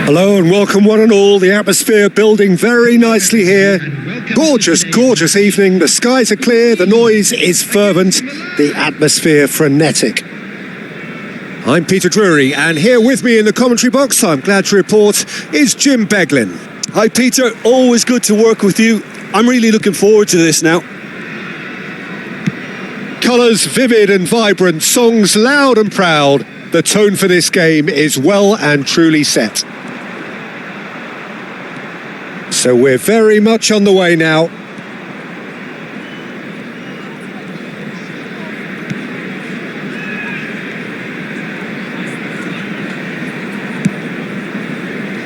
Hello and welcome one and all. The atmosphere building very nicely here. Gorgeous, gorgeous evening. The skies are clear, the noise is fervent, the atmosphere frenetic. I'm Peter Drury, and here with me in the commentary box, I'm glad to report, is Jim Beglin. Hi Peter, always good to work with you. I'm really looking forward to this now. Colours vivid and vibrant, songs loud and proud. The tone for this game is well and truly set. So we're very much on the way now.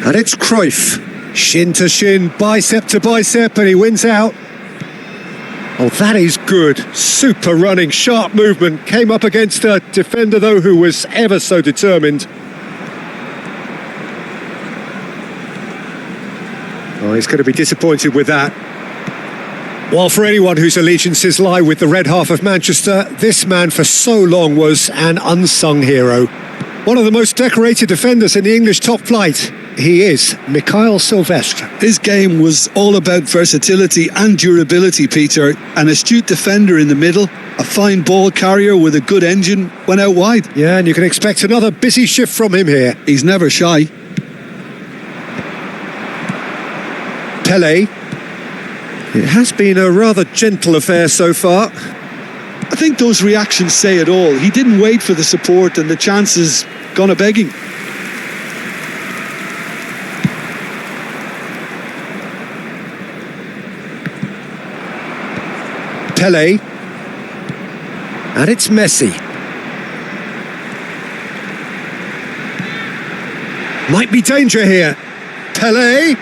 And it's Cruyff. Shin to shin, bicep to bicep, and he wins out. Oh, that is good. Super running, sharp movement. Came up against a defender, though, who was ever so determined. Oh, he's going to be disappointed with that. While for anyone whose allegiances lie with the red half of Manchester, this man for so long was an unsung hero. One of the most decorated defenders in the English top flight. He is Mikhail Silvestre. His game was all about versatility and durability, Peter. An astute defender in the middle, a fine ball carrier with a good engine, went out wide. Yeah, and you can expect another busy shift from him here. He's never shy. Pele. It has been a rather gentle affair so far. I think those reactions say it all. He didn't wait for the support and the chances gone a-begging. Pele. And it's Messi. Might be danger here. Pele.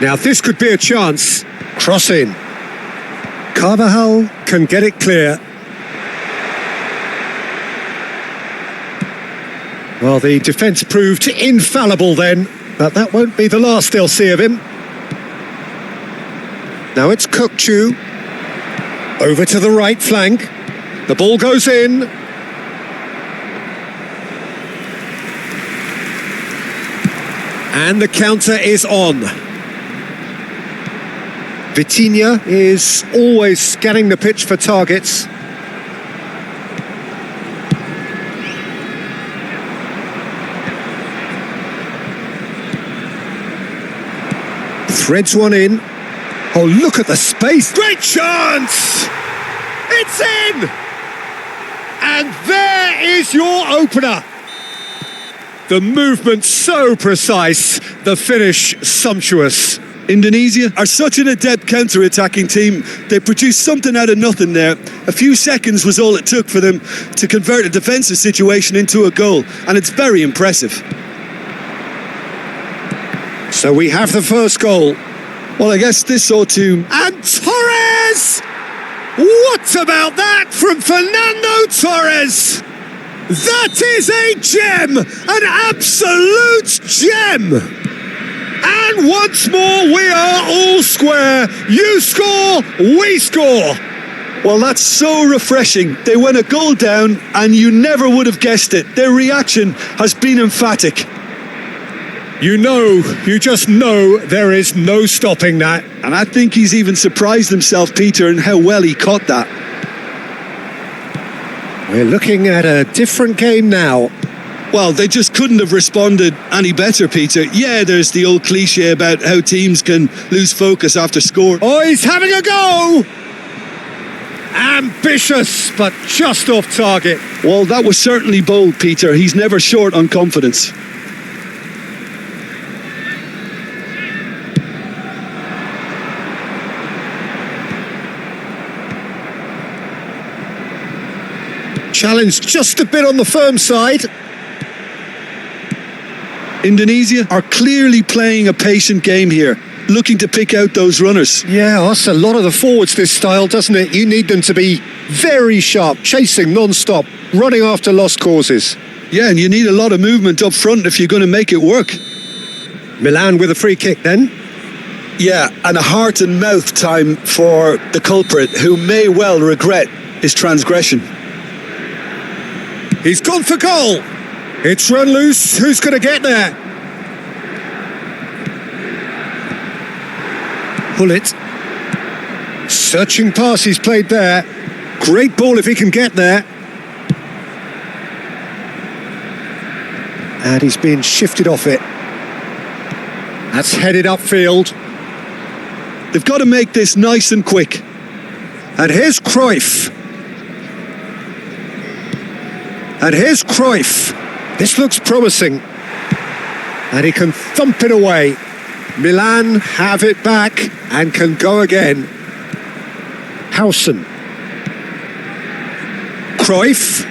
Now this could be a chance. Cross in. Carvajal can get it clear. Well, the defence proved infallible then, but that won't be the last they'll see of him. Now it's Kcm. Over to the right flank. The ball goes in. And the counter is on. Vitinha is always scanning the pitch for targets. Threads one in. Oh, look at the space. Great chance! It's in! And there is your opener. The movement so precise, the finish sumptuous. Indonesia are such an adept counter-attacking team. They produced something out of nothing there. A few seconds was all it took for them to convert a defensive situation into a goal, and it's very impressive. So we have the first goal. Well, I guess this ought to... And Torres! What about that from Fernando Torres? That is a gem! An absolute gem! And once more, we are all square. You score, we score. Well, that's so refreshing. They went a goal down, and you never would have guessed it. Their reaction has been emphatic. You just know there is no stopping that. And I think he's even surprised himself, Peter, in how well he caught that. We're looking at a different game now. Well, they just couldn't have responded any better, Peter. Yeah, there's the old cliche about how teams can lose focus after score. Oh, he's having a go! Ambitious, but just off target. Well, that was certainly bold, Peter. He's never short on confidence. Challenge just a bit on the firm side. Indonesia are clearly playing a patient game here, looking to pick out those runners. Yeah, that's a lot of the forwards, this style, doesn't it? You need them to be very sharp, chasing non-stop, running after lost causes. Yeah, and you need a lot of movement up front if you're going to make it work. Milan with a free kick then. Yeah, and a heart and mouth time for the culprit, who may well regret his transgression. He's gone for goal. It's run loose. Who's going to get there? Pullet. Searching pass he's played there. Great ball if he can get there. And he's being shifted off it. That's headed upfield. They've got to make this nice and quick. And here's Cruyff. And here's Cruyff. This looks promising. And he can thump it away. Milan have it back and can go again. Howson. Cruyff.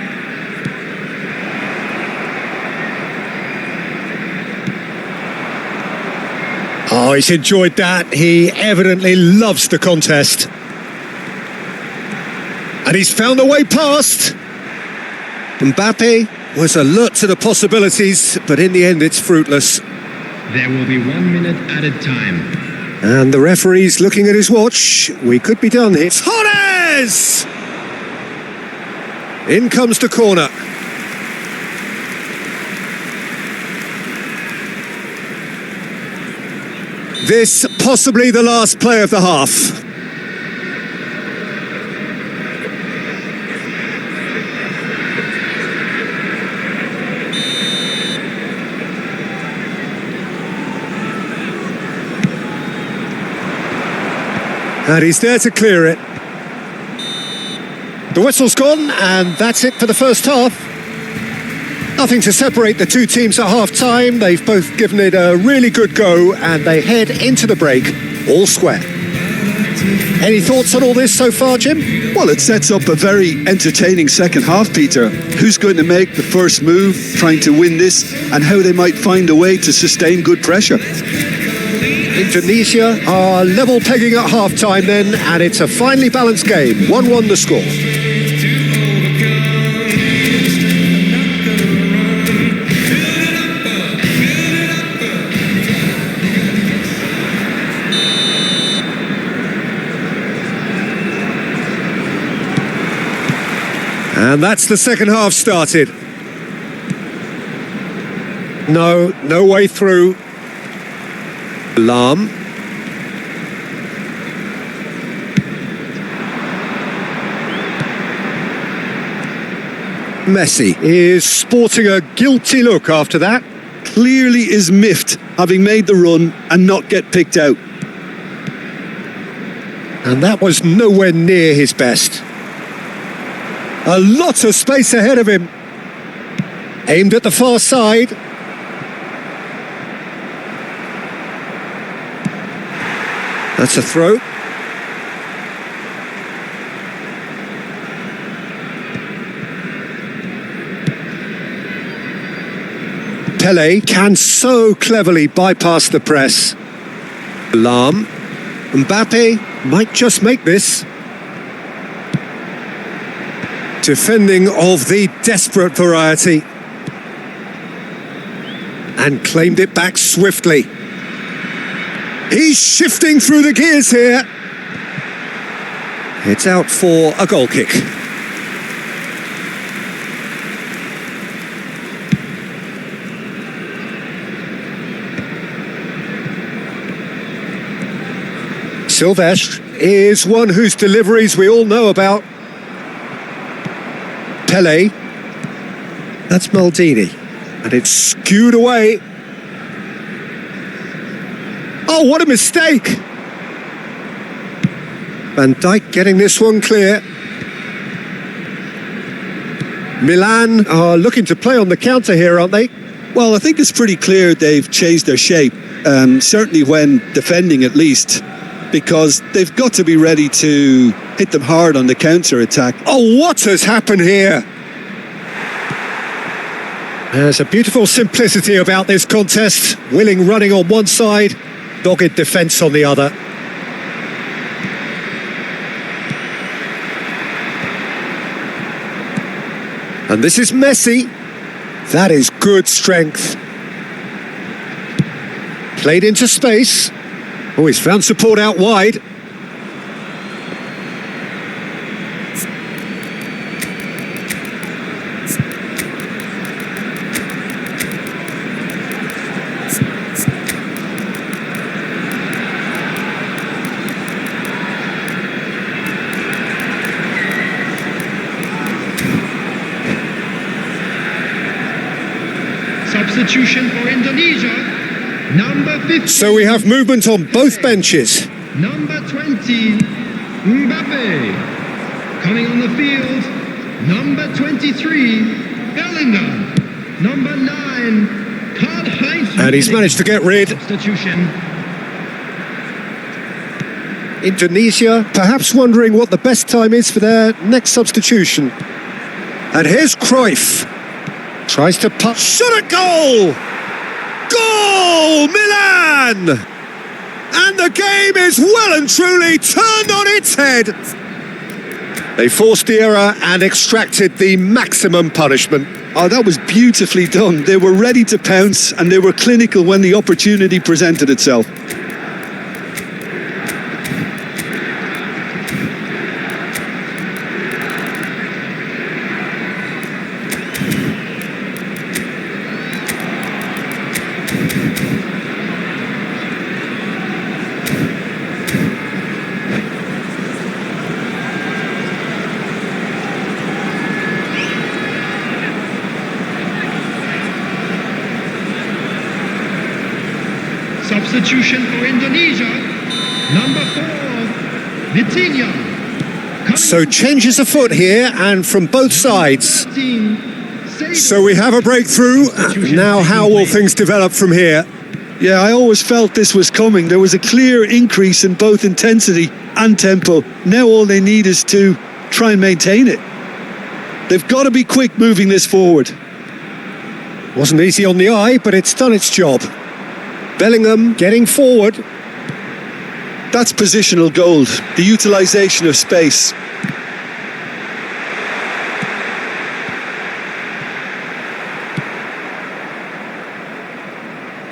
Oh, he's enjoyed that. He evidently loves the contest. And he's found a way past. Mbappe was alert to the possibilities, but in the end it's fruitless. There will be 1 minute added time. And the referee's looking at his watch. We could be done here. Torres! In comes the corner. This possibly the last play of the half. And he's there to clear it. The whistle's gone, and that's it for the first half. Nothing to separate the two teams at half-time. They've both given it a really good go, and they head into the break all square. Any thoughts on all this so far, Jim? Well, it sets up a very entertaining second half, Peter. Who's going to make the first move, trying to win this, and how they might find a way to sustain good pressure. Indonesia are level pegging at half-time then, and it's a finely balanced game. 1-1 the score. And that's the second half started. No way through. Lahm. Messi is sporting a guilty look after that. Clearly is miffed, having made the run and not get picked out. And that was nowhere near his best. A lot of space ahead of him. Aimed at the far side. That's a throw. Pele can so cleverly bypass the press. Lahm. Mbappe might just make this. Defending of the desperate variety. And claimed it back swiftly. He's shifting through the gears here. It's out for a goal kick. Silvestre is one whose deliveries we all know about. Pele. That's Maldini. And it's skewed away. Oh, what a mistake! Van Dijk getting this one clear. Milan are looking to play on the counter here, aren't they? Well, I think it's pretty clear they've changed their shape, certainly when defending at least, because they've got to be ready to hit them hard on the counter-attack. Oh, what has happened here? There's a beautiful simplicity about this contest. Willing running on one side, dogged defence on the other. And this is Messi. That is good strength. Played into space. Oh, he's found support out wide. Substitution for Indonesia. Number 50. So we have movement on both benches. Number 20, Mbappe. Coming on the field, number 23, Bellingham. Number 9, Karl-Heinz. And he's managed to get rid. Substitution. Indonesia perhaps wondering what the best time is for their next substitution. And here's Cruyff. Tries to put. Shot at goal! Goal! Milan! And the game is well and truly turned on its head. They forced the error and extracted the maximum punishment. Oh, that was beautifully done. They were ready to pounce and they were clinical when the opportunity presented itself. Substitution for Indonesia. Number 4, Vitinha. So changes afoot here and from both sides. So we have a breakthrough. Now how will things develop from here? Yeah, I always felt this was coming. There was a clear increase in both intensity and tempo. Now all they need is to try and maintain it. They've got to be quick moving this forward. Wasn't easy on the eye, but it's done its job. Bellingham getting forward. That's positional gold, the utilisation of space.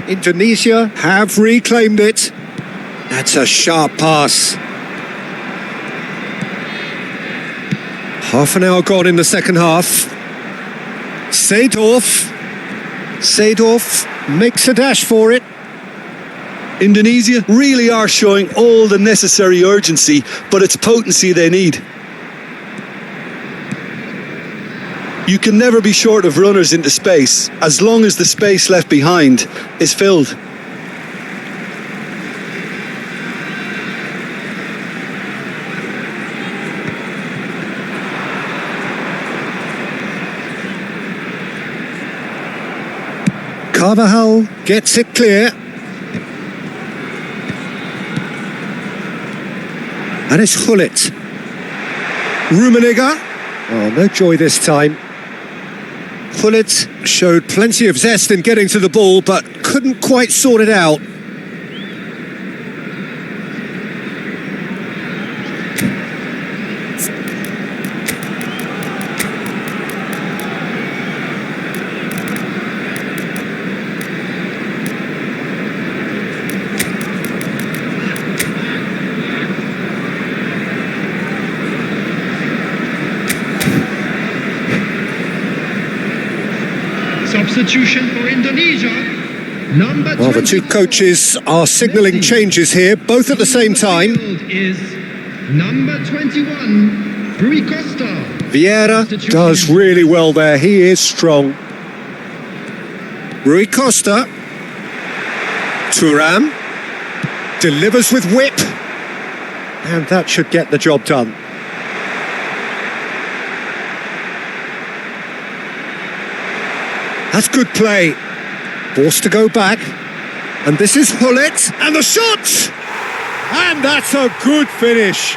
Indonesia have reclaimed it. That's a sharp pass. Half an hour gone in the second half. Seedorf makes a dash for it. Indonesia really are showing all the necessary urgency, but it's potency they need. You can never be short of runners into space, as long as the space left behind is filled. Carvajal gets it clear. And it's Hullet. Rummenigge. Oh, no joy this time. Hullet showed plenty of zest in getting to the ball, but couldn't quite sort it out. Substitution for Indonesia. Number Well, the two coaches are signalling changes here, both at the same time. Is number 21, Rui Costa. Vieira does really well there. He is strong. Rui Costa. Thuram. Delivers with whip. And that should get the job done. That's good play. Forced to go back. And this is Hullet. And the shot! And that's a good finish.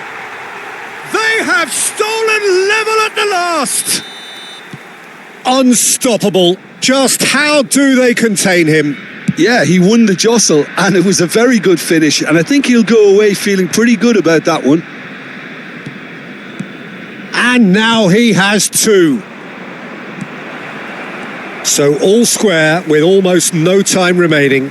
They have stolen level at the last. Unstoppable. Just how do they contain him? Yeah, he won the jostle, and it was a very good finish, and I think he'll go away feeling pretty good about that one. And now he has two. So all square with almost no time remaining.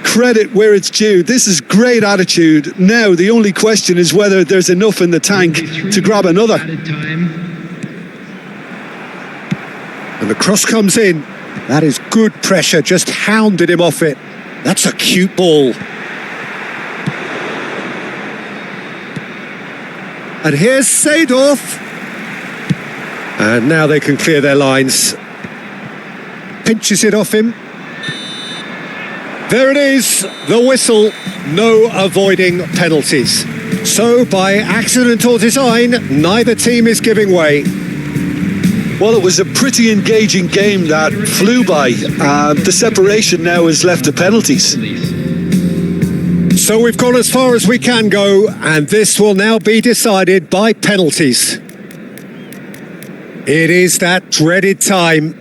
Credit where it's due. This is great attitude. Now the only question is whether there's enough in the tank to grab another. And the cross comes in. That is good pressure, just hounded him off it. That's a cute ball. And here's Seedorf. And now they can clear their lines. Pinches it off him. There it is, the whistle. No avoiding penalties. So, by accident or design, neither team is giving way. Well, it was a pretty engaging game that flew by. The separation now is left to penalties. So we've gone as far as we can go, and this will now be decided by penalties. It is that dreaded time.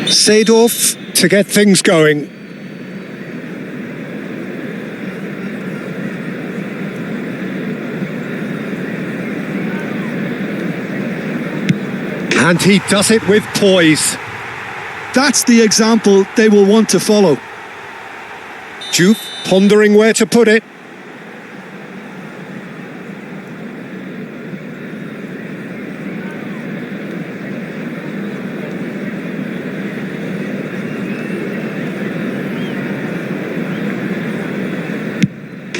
Seedorf to get things going. And he does it with poise. That's the example they will want to follow. Juve pondering where to put it.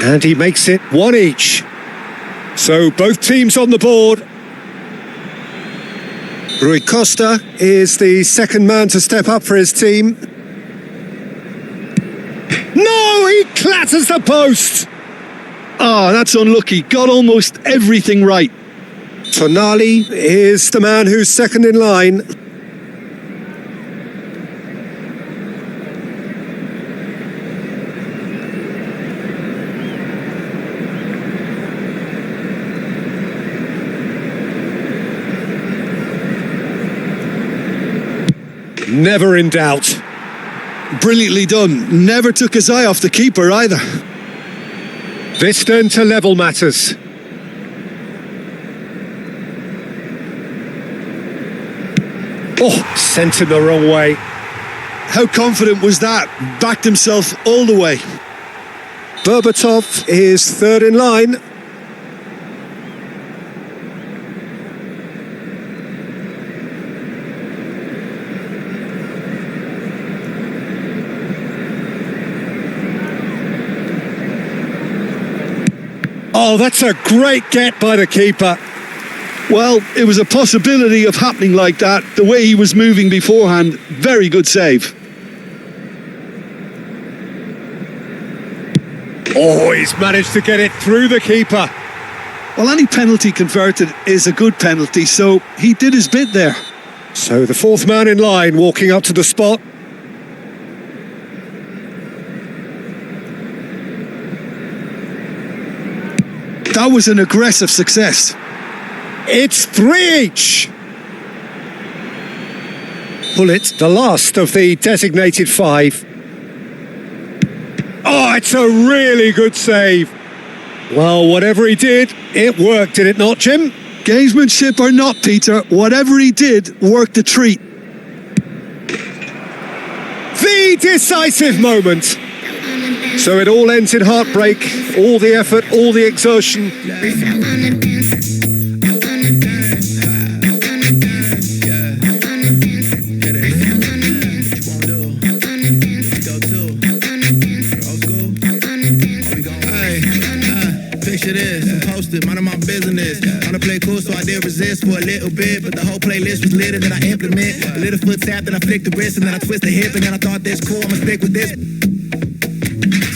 And he makes it one each. So both teams on the board. Rui Costa is the second man to step up for his team. No, he clatters the post. Oh, that's unlucky. Got almost everything right. Tonali is the man who's second in line. Never in doubt. Brilliantly done. Never took his eye off the keeper either. This then to level matters. Oh, sent him the wrong way. How confident was that? Backed himself all the way. Berbatov is third in line. Oh, that's a great get by the keeper. Well, it was a possibility of happening like that. The way he was moving beforehand, very good save. Oh, he's managed to get it through the keeper. Well, any penalty converted is a good penalty, so he did his bit there. So the fourth man in line walking up to the spot. That was an aggressive success. It's three each. Bullet, the last of the designated five. Oh, it's a really good save. Well, whatever he did, it worked, did it not, Jim? Gamesmanship or not, Peter, whatever he did worked a treat. The decisive moment. So it all ends in heartbreak, all the effort, all the exertion. Picture this, I'm posted, mind my business. Wanna play cool, so I did resist for a little bit, but the whole playlist was lit, and then I implement. A little foot tap, then I flick the wrist, and then I twist the hip, and then I thought this cool, I'ma stick with this.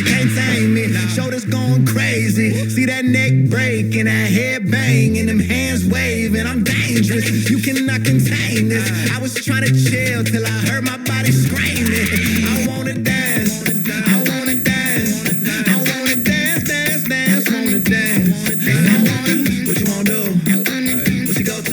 Can't tame me, shoulders going crazy. See that neck break and that head bang and them hands waving. I'm dangerous, you cannot contain this. I was trying to chill till I heard my body screaming. I wanna dance, I wanna dance, I wanna dance, dance, dance, wanna dance. What you wanna do? What you go to?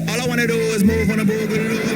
All I wanna do is move on the boogaloo.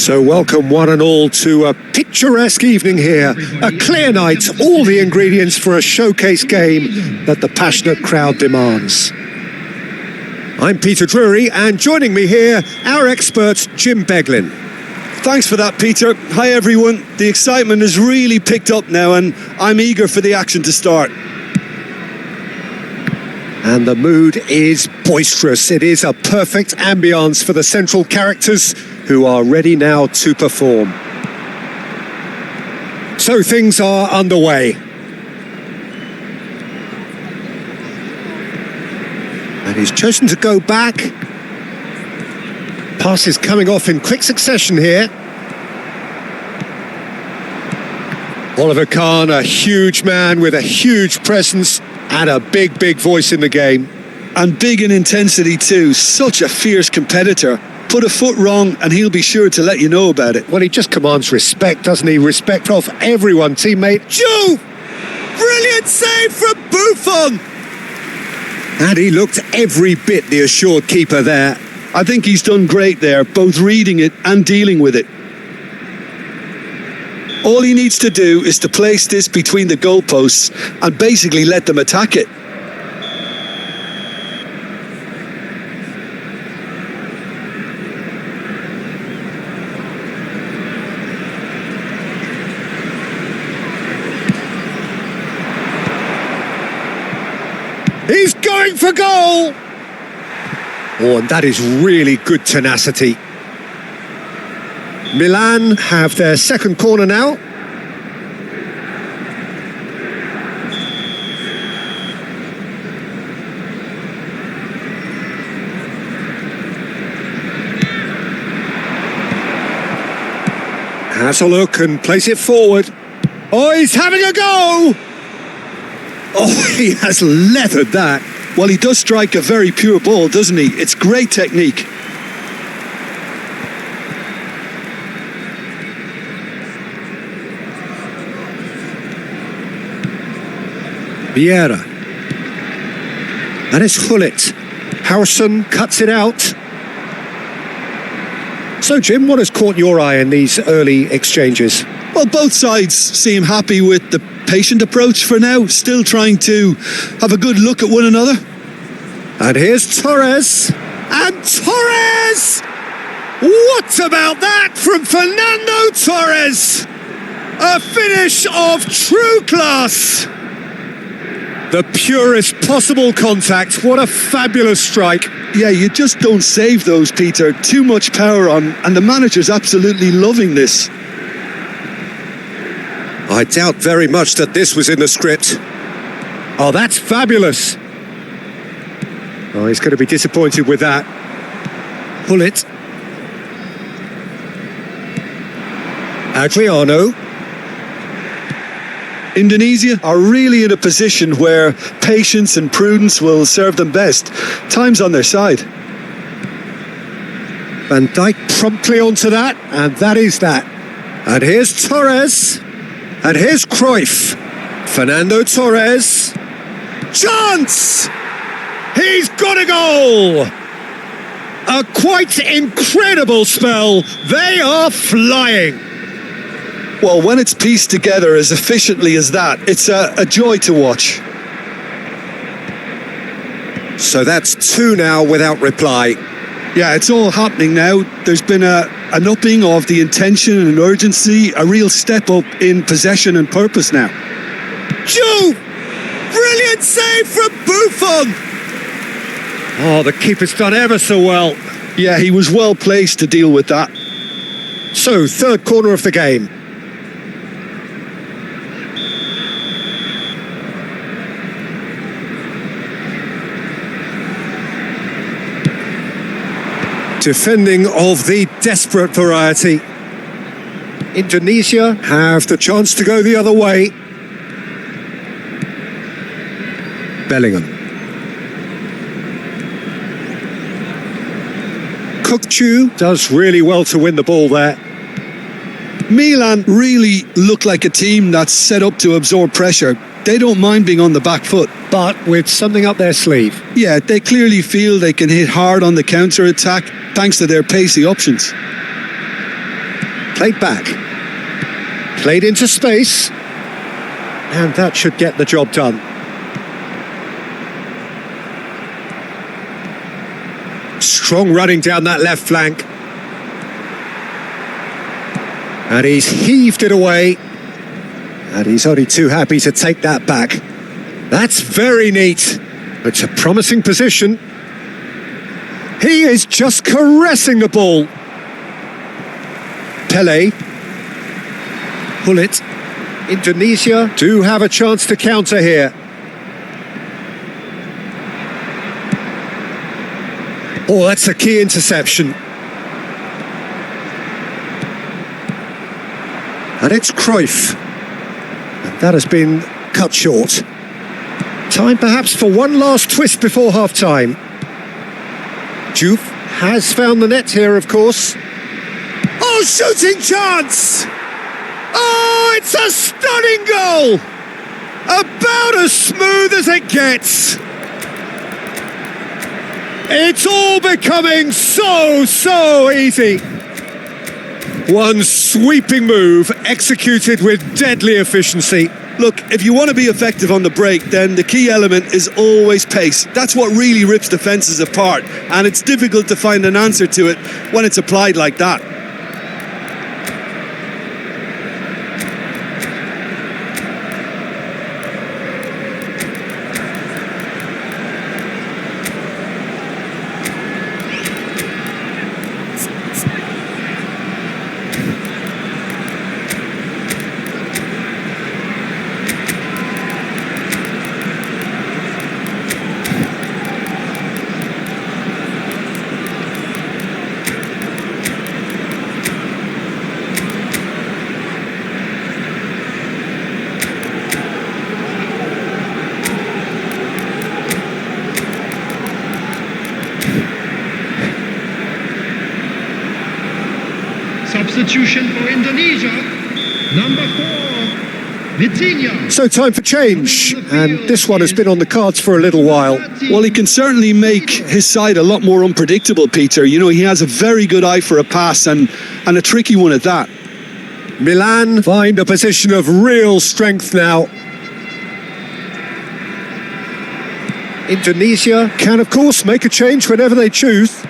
So welcome one and all to a picturesque evening here. A clear night, all the ingredients for a showcase game that the passionate crowd demands. I'm Peter Drury, and joining me here, our expert Jim Beglin. Thanks for that, Peter. Hi everyone. The excitement has really picked up now and I'm eager for the action to start. And the mood is boisterous. It is a perfect ambience for the central characters who are ready now to perform. So things are underway. And he's chosen to go back. Pass is coming off in quick succession here. Oliver Kahn, a huge man with a huge presence and a big, big voice in the game. And big in intensity too. Such a fierce competitor. Put a foot wrong and he'll be sure to let you know about it. Well, he just commands respect, doesn't he? Respect of everyone, teammate. Joe! Brilliant save from Buffon! And he looked every bit the assured keeper there. I think he's done great there, both reading it and dealing with it. All he needs to do is to place this between the goalposts and basically let them attack it. He's going for goal! Oh, and that is really good tenacity. Milan have their second corner now. Has a look and plays it forward. Oh, he's having a go! Oh, he has leathered that. Well, he does strike a very pure ball, doesn't he? It's great technique. Vieira. And it's Hullet. Harrison cuts it out. So, Jim, what has caught your eye in these early exchanges? Well, both sides seem happy with the patient approach for now, still trying to have a good look at one another. And here's Torres. And Torres! What about that from Fernando Torres? A finish of true class. The purest possible contact. What a fabulous strike. Yeah, you just don't save those, Peter. Too much power on, and the manager's absolutely loving this. I doubt very much that this was in the script. Oh, that's fabulous. Oh, he's going to be disappointed with that. Pull it. Adriano. Indonesia are really in a position where patience and prudence will serve them best. Time's on their side. Van Dijk promptly onto that, and that is that. And here's Torres. And here's Cruyff. Fernando Torres. Chance! He's got a goal! A quite incredible spell. They are flying. Well, when it's pieced together as efficiently as that, it's a joy to watch. So that's two now without reply. Yeah, it's all happening now. There's been an upping of the intention and urgency, a real step up in possession and purpose now. Joe! Brilliant save from Buffon! Oh, the keeper's done ever so well. Yeah, he was well placed to deal with that. So, third corner of the game. Defending of the desperate variety. Indonesia have the chance to go the other way. Bellingham. Kukçu does really well to win the ball there. Milan really look like a team that's set up to absorb pressure. They don't mind being on the back foot. But with something up their sleeve. Yeah, they clearly feel they can hit hard on the counter-attack thanks to their pacey options. Played back. Played into space. And that should get the job done. Strong running down that left flank. And he's heaved it away. And he's only too happy to take that back. That's very neat. It's a promising position. He is just caressing the ball. Pele. Pull it. Indonesia do have a chance to counter here. Oh, that's a key interception. And it's Cruyff. And that has been cut short. Time perhaps for one last twist before half-time. Juve has found the net here, of course. Oh, shooting chance! Oh, it's a stunning goal! About as smooth as it gets. It's all becoming so easy. One sweeping move executed with deadly efficiency. Look, if you want to be effective on the break, then the key element is always pace. That's what really rips defences apart, and it's difficult to find an answer to it when it's applied like that. Substitution for Indonesia, number 4, Vitinha. So time for change, and this one has been on the cards for a little while. Well, he can certainly make his side a lot more unpredictable, Peter. You know, he has a very good eye for a pass and a tricky one at that. Milan find a position of real strength now. Indonesia can, of course, make a change whenever they choose.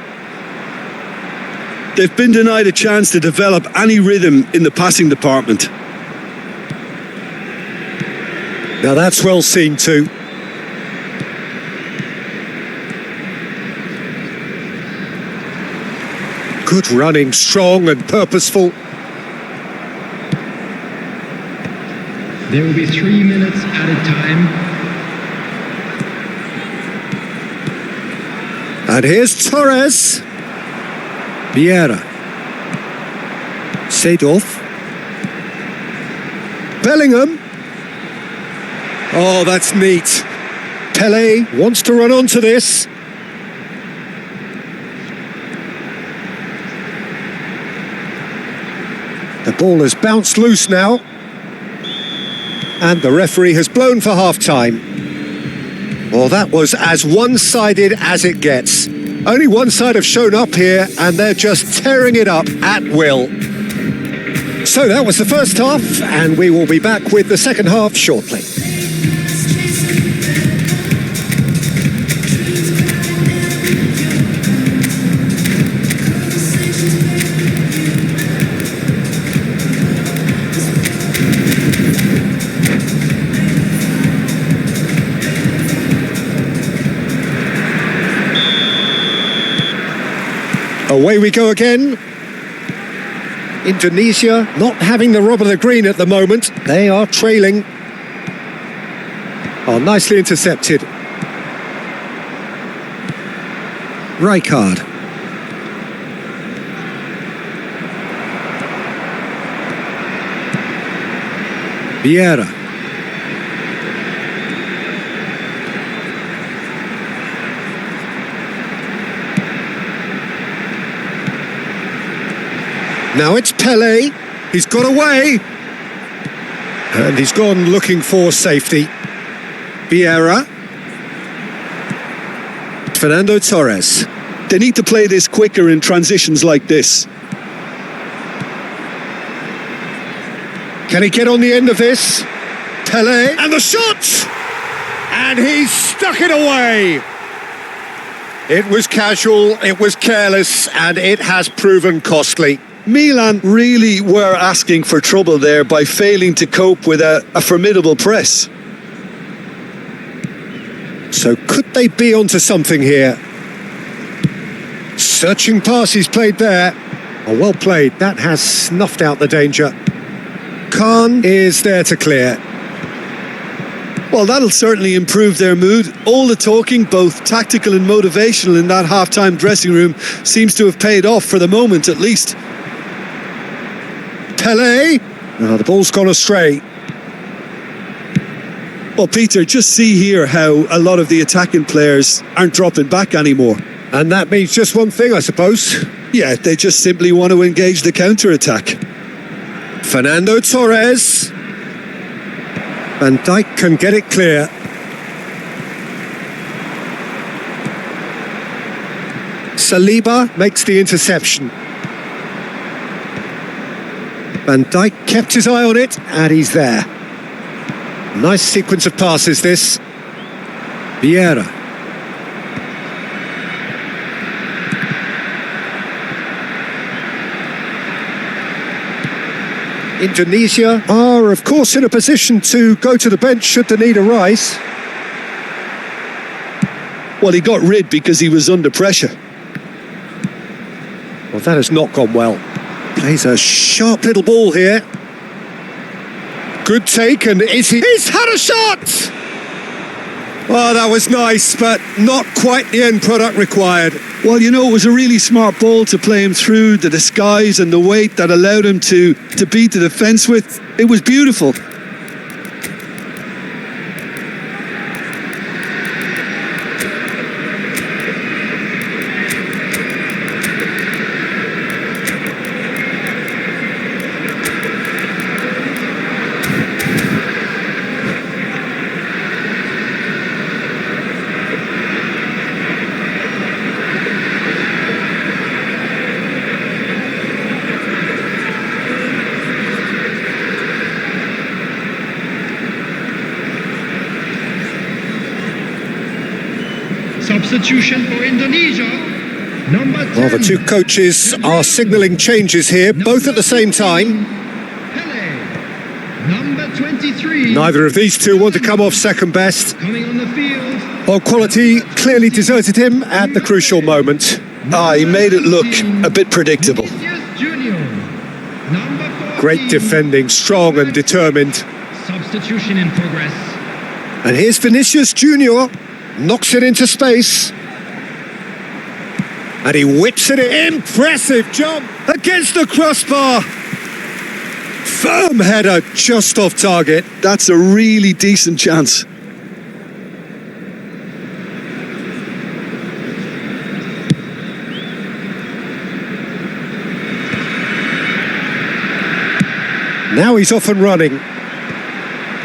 They've been denied a chance to develop any rhythm in the passing department. Now that's well seen too. Good running, strong and purposeful. There will be 3 minutes added time. And here's Torres. Vieira. Seedorf. Bellingham. Oh, that's neat. Pele wants to run onto this. The ball has bounced loose now. And the referee has blown for half-time. Well, that was as one-sided as it gets. Only one side have shown up here, and they're just tearing it up at will. So that was the first half, and we will be back with the second half shortly. Away we go again. Indonesia not having the rub of the green at the moment. They are trailing. Oh, nicely intercepted. Rijkaard. Vieira. Now it's Pele. He's got away. And he's gone looking for safety. Vieira. Fernando Torres. They need to play this quicker in transitions like this. Can he get on the end of this? Pele, and the shot! And he's stuck it away. It was casual, it was careless, and it has proven costly. Milan really were asking for trouble there by failing to cope with a formidable press. So could they be onto something here? Searching pass he's played there. Oh, well played, that has snuffed out the danger. Khan is there to clear. Well, that'll certainly improve their mood. All the talking, both tactical and motivational, in that half-time dressing room seems to have paid off for the moment, at least. Pele. Oh, the ball's gone astray. Well, Peter, just see here how a lot of the attacking players aren't dropping back anymore. And that means just one thing, I suppose. Yeah, they just simply want to engage the counter-attack. Fernando Torres. Van Dijk can get it clear. Saliba makes the interception. Van Dijk kept his eye on it, and he's there. Nice sequence of passes, this. Vieira. Indonesia are, of course, in a position to go to the bench should the need arise. Well, he got rid because he was under pressure. Well, that has not gone well. Plays a sharp little ball here. Good take, and he's had a shot! Oh, that was nice, but not quite the end product required. Well, you know, it was a really smart ball to play him through, the disguise and the weight that allowed him to beat the defence with. It was beautiful. Substitution for Indonesia, number 10. Well, the two coaches are signalling changes here, both at the same time. Pele, number 23. Neither of these two want to come off second best. Coming on the field. Well, quality clearly deserted him at the crucial moment. He made it look a bit predictable. Vinicius Junior, number 14. Great defending, strong and determined. Substitution in progress. And here's Vinicius Junior. Knocks it into space. And he whips it in. Impressive jump against the crossbar. Firm header just off target. That's a really decent chance. Now he's off and running.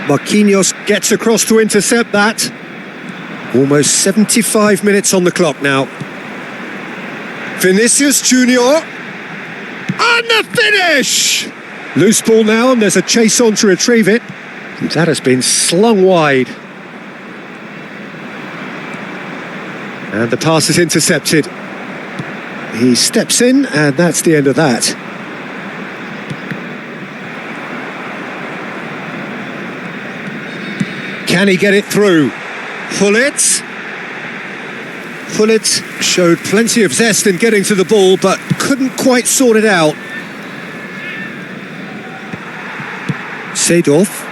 Marquinhos gets across to intercept that. Almost 75 minutes on the clock now. Vinicius Junior. And the finish! Loose ball now, and there's a chase on to retrieve it. And that has been slung wide. And the pass is intercepted. He steps in, and that's the end of that. Can he get it through? Pullet showed plenty of zest in getting to the ball, but couldn't quite sort it out. Seedorf.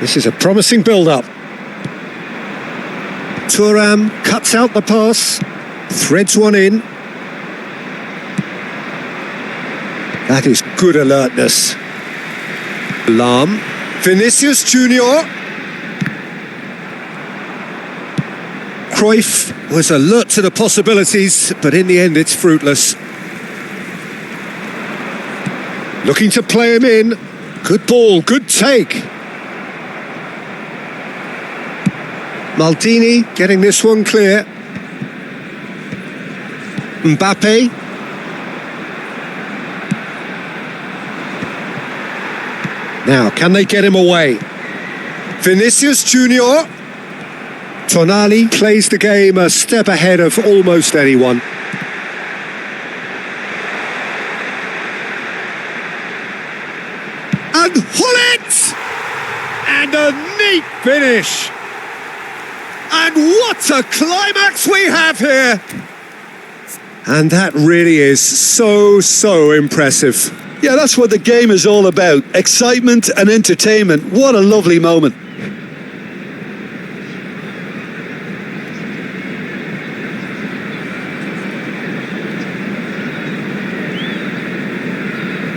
This is a promising build-up. Thuram cuts out the pass, threads one in. That is good alertness. Lahm. Vinicius Junior. Cruyff was alert to the possibilities, but in the end it's fruitless. Looking to play him in. Good ball, good take. Maldini getting this one clear. Mbappe. Now, can they get him away? Vinicius Junior. Tonali plays the game a step ahead of almost anyone. And Hullet! And a neat finish. And what a climax we have here! And that really is so impressive. Yeah, that's what the game is all about. Excitement and entertainment. What a lovely moment.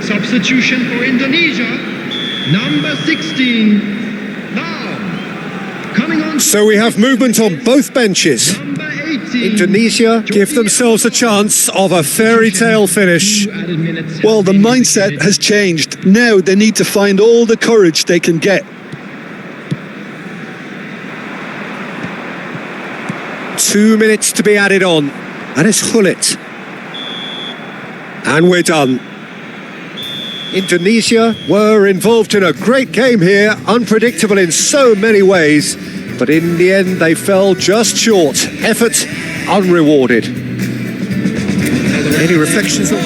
Substitution for Indonesia, number 16. Now, coming on. So we have movement on both benches. Number 18. Indonesia give themselves a chance of a fairy tale finish. Well, the mindset has changed. Now they need to find all the courage they can get. 2 minutes to be added on. And it's Hullet. And we're done. Indonesia were involved in a great game here, unpredictable in so many ways, but in the end they fell just short. Effort unrewarded. Any reflections on